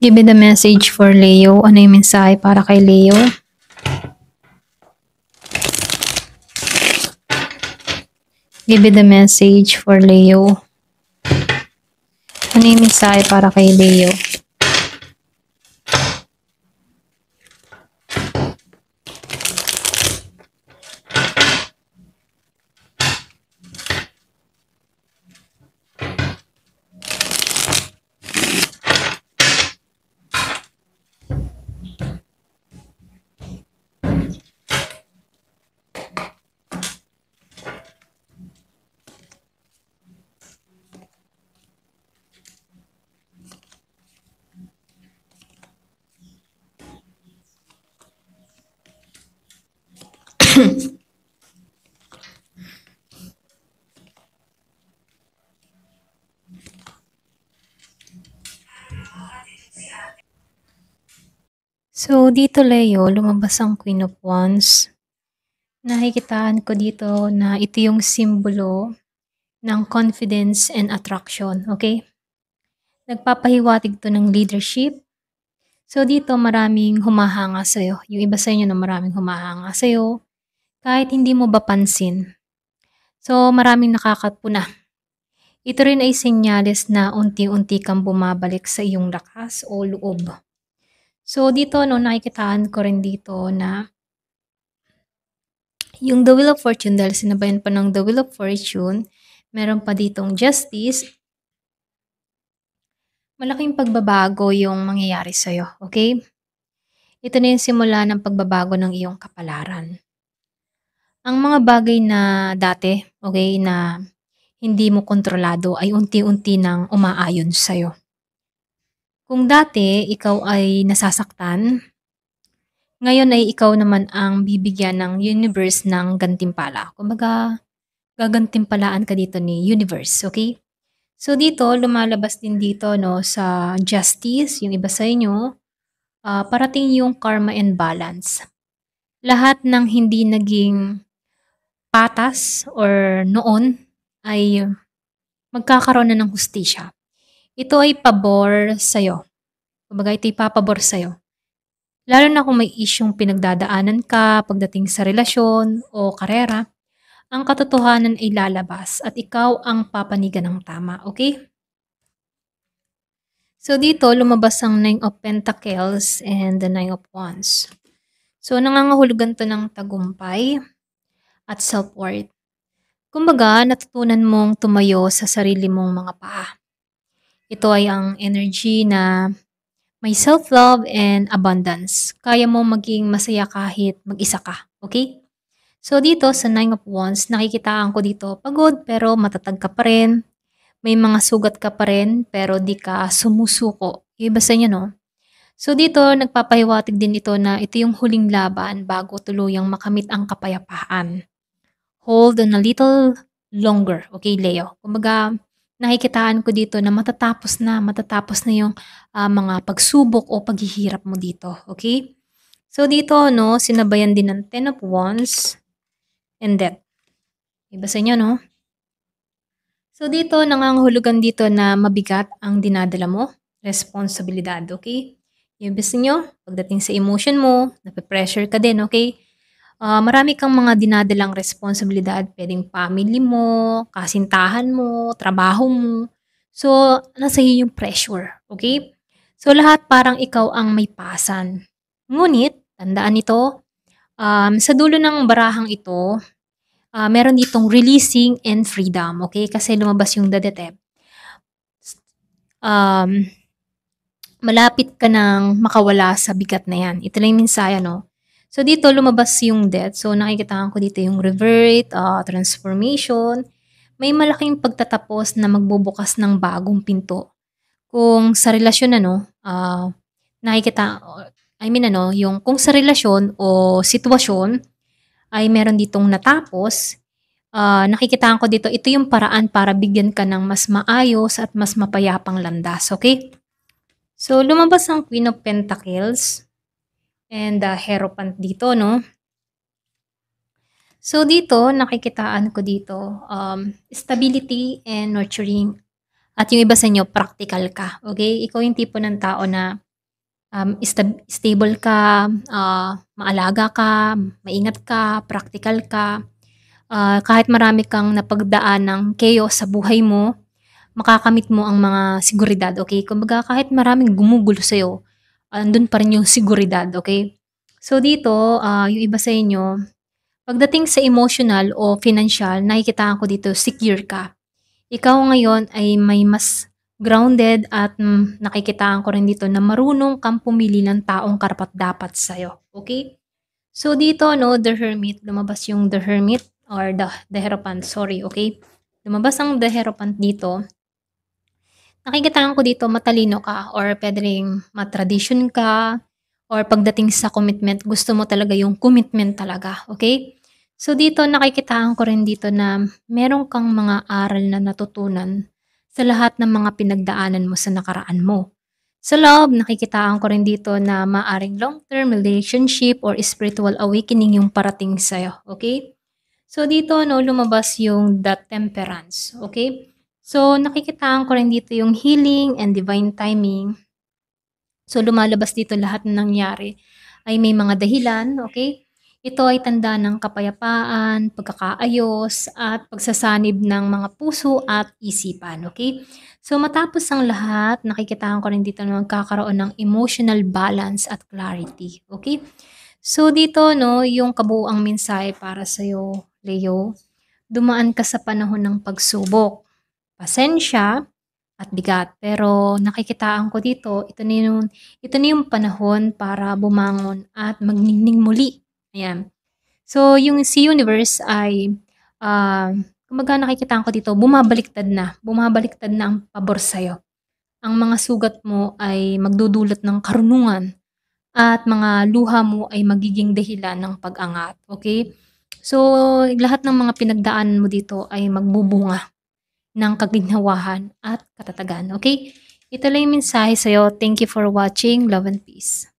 Give me the message for Leo. Ano yung mensahe para kay Leo? Give me the message for Leo. Ano yung mensahe para kay Leo? So, dito Leo, lumabas ang Queen of Wands. Nakikitaan ko dito na ito yung simbolo ng confidence and attraction, okay? Nagpapahiwatig to ng leadership. So, dito maraming humahanga sa'yo. Yung iba sa inyo na maraming humahanga sa'yo, kahit hindi mo ba pansin. So, maraming nakakapuna. Ito rin ay senyales na unti-unti kang bumabalik sa iyong lakas o loob. So, dito, no, nakikitaan ko rin dito na yung The Wheel of Fortune, dahil sinabayan pa ng The Wheel of Fortune, meron pa ditong Justice. Malaking pagbabago yung mangyayari sa'yo, okay? Ito na yung simula ng pagbabago ng iyong kapalaran. Ang mga bagay na dati, okay, na hindi mo kontrolado ay unti-unti nang umaayon sa'yo. Kung dati ikaw ay nasasaktan, ngayon ay ikaw naman ang bibigyan ng universe ng gantimpala. Kumbaga, gagantimpalaan ka dito ni universe, okay? So dito, lumalabas din dito no, sa justice, yung iba sa inyo, parating yung karma and balance. Lahat ng hindi naging patas or noon ay magkakaroon na ng hustisya. Ito ay pabor sa'yo. Kumbaga, ito ay papabor sa'yo. Lalo na kung may isyong pinagdadaanan ka pagdating sa relasyon o karera, ang katotohanan ay lalabas at ikaw ang papanigan ng tama, okay? So dito, lumabas ang Nine of Pentacles and the Nine of Wands. So nangangahulugan to ng tagumpay at self-worth. Kumbaga, natutunan mong tumayo sa sarili mong mga paa. Ito ay ang energy na may self-love and abundance. Kaya mo maging masaya kahit mag-isa ka. Okay? So dito sa Nine of Wands, nakikitaan ko dito pagod pero matatag ka pa rin. May mga sugat ka pa rin pero di ka sumusuko. Yung iba sa inyo, no? So dito, nagpapahiwatig din ito na ito yung huling laban bago tuluyang makamit ang kapayapaan. Hold on a little longer. Okay, Leo? Kumbaga, nakikitaan ko dito na matatapos na yung mga pagsubok o paghihirap mo dito. Okay? So dito, no, sinabayan din ng Ten of Wands and Death. Iba sa inyo, no? So dito, nangangahulugan dito na mabigat ang dinadala mo. Responsibilidad, okay? Yung iba sa inyo, pagdating sa emotion mo, nape-pressure ka din, okay? Marami kang mga dinadalang responsibilidad. Pwedeng family mo, kasintahan mo, trabaho mo. So, nasa iyo yung pressure. Okay? So, lahat parang ikaw ang may pasan. Ngunit, tandaan ito, sa dulo ng barahang ito, meron ditong releasing and freedom. Okay? Kasi lumabas yung the death. Malapit ka nang makawala sa bigat na yan. Ito lang yung minsaya, no? So, dito lumabas yung death. So, nakikitaan ko dito yung revert, transformation. May malaking pagtatapos na magbubukas ng bagong pinto. Kung sa relasyon, kung sa relasyon o sitwasyon ay meron ditong natapos, nakikitaan ko dito, ito yung paraan para bigyan ka ng mas maayos at mas mapayapang landas, okay? So, lumabas ang Queen of Pentacles and the Hierophant dito, no? So, dito, nakikitaan ko dito, stability and nurturing. At yung iba sa inyo, practical ka, okay? Ikaw yung tipo ng tao na stable ka, maalaga ka, maingat ka, practical ka. Kahit marami kang napagdaan ng chaos sa buhay mo, makakamit mo ang mga seguridad, okay? Kumbaga kahit maraming gumugulo sa'yo, andun pa rin yung seguridad, okay? So dito, yung iba sa inyo, pagdating sa emotional o financial, nakikitaan ko dito secure ka. Ikaw ngayon ay may mas grounded at nakikitaan ko rin dito na marunong kang pumili ng taong karapat-dapat sa'yo, okay? So dito 'no, The Hermit, lumabas yung The Hermit or the Hierophant, sorry, okay? Lumabas ang The Hierophant dito. Nakikitaan ko dito matalino ka or puwede ring ma-tradisyon ka or pagdating sa commitment, gusto mo talaga yung commitment talaga, okay? So dito nakikitaan ko rin dito na meron kang mga aral na natutunan sa lahat ng mga pinagdaanan mo sa nakaraan mo. Sa loob, nakikitaan ko rin dito na maaring long-term relationship or spiritual awakening yung parating sa'yo, okay? So dito 'no, lumabas yung The Temperance, okay? So nakikitaan ko rin dito yung healing and divine timing. So lumalabas dito lahat ng nangyari ay may mga dahilan, okay? Ito ay tanda ng kapayapaan, pagkakaayos, at pagsasanib ng mga puso at isipan, okay? So matapos ang lahat, nakikitaan ko rin dito na magkakaroon ng emotional balance at clarity, okay? So dito 'no, yung kabuuang mensahe para sa'yo, Leo, dumaan ka sa panahon ng pagsubok, pasensya, at bigat. Pero nakikitaan ko dito, ito na yung panahon para bumangon at magniningning muli, ayan. So yung si universe ay, kumbaga nakikitaan ko dito bumabaliktad na ang pabor sa'yo. Ang mga sugat mo ay magdudulot ng karunungan at mga luha mo ay magiging dahilan ng pag-angat, okay? So, lahat ng mga pinagdaanan mo dito ay magbubunga ng kaginhawahan at katatagan, okay? Ito lang yung mensahe sa'yo. Thank you for watching. Love and peace.